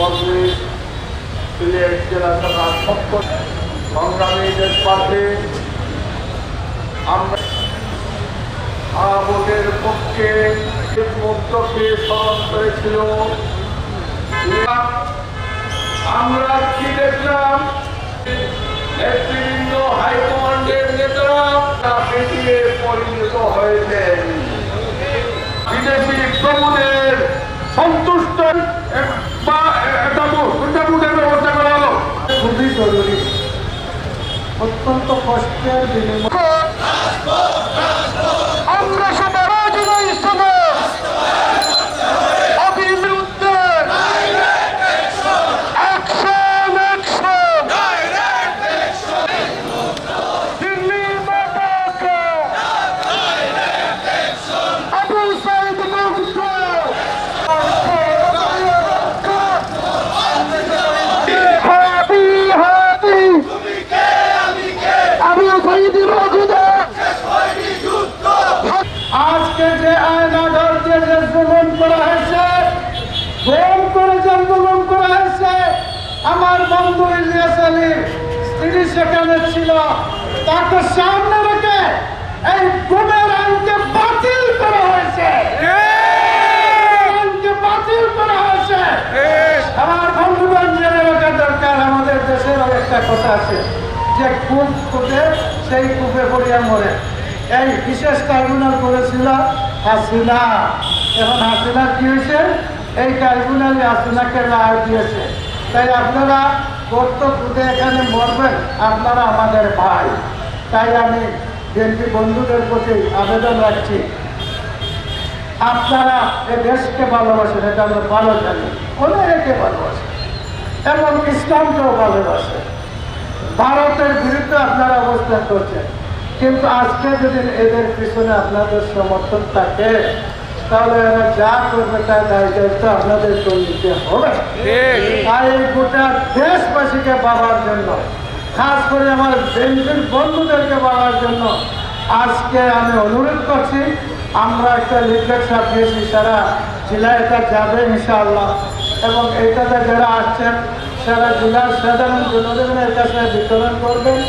মজলিস সিলেট জেলা শাখার পক্ষ সংগ্রামীদের পাশে আমরা ভোটের পক্ষে মুক্তকে স্মরণ করেছিল। আমরা কি দেখলাম, নেতৃবৃন্দ হাইকমান্ডের নেতারা পেটিয়ে পরিণত হয়েছেন। বিদেশি প্রভুদের সন্তুষ্ট ব্যবস্থা করা হলো খুবই জরুরি। অত্যন্ত কষ্টের বিনিময় আমরা সবাই আজকে যে আয়নাঘর যে জন্মগ্রহণ করা হয়েছে, গোল করে জন্মগ্রহণ করা হয়েছে, আমার বন্ধু ইলিয়াস আলীর স্ত্রী সেখানে ছিল, তাকে সামনে রেখে এই গুমের আইনকে বাতিল করা হয়েছে। বাতিল করা হয়েছে। আমার বন্ধুগণ জেনে রাখা দরকার, আমাদের দেশের একটা কথা আছে যে কূপ খুঁজে সেই কূপে পড়িয়া মরে। এই বিশেষ ট্রাইব্যুনাল করেছিল হাসিনা। এখন হাসিনার কি হয়েছে, এই ট্রাইব্যুনালে হাসিনাকে রায় দিয়েছে। তাই আপনারা গর্ত খুঁজে এখানে মরবেন, আপনারা আমাদের ভাই। তাই আমি বিএনপি বন্ধুদের প্রতি আবেদন রাখছি, আপনারা এ দেশকে ভালোবাসেন, এটা আমরা ভালো জানি, অনেকে ভালোবাসেন এবং ইসলামকেও ভালোবাসেন। ভারতের বিরুদ্ধে আপনারা অবস্থান করছেন, কিন্তু আজকে যদি এদের পিছনে আপনাদের সমর্থন থাকে, তাহলে এরা যা করবে তার দায়িত্ব আপনাদের নিতে হবে। তাই এই গোটা দেশবাসীকে পাওয়ার জন্য, খাস করে আমার বিএনপির বন্ধুদেরকে পাওয়ার জন্য আজকে আমি অনুরোধ করছি, আমরা একটা লিফলেট ছাপিয়েছি, সারা জেলায় এটা যাবে ইনশাআল্লাহ, এবং এইটাতে যারা আসছেন সারা জেলার সাধারণ জনগণের কাছে বিতরণ করবেন।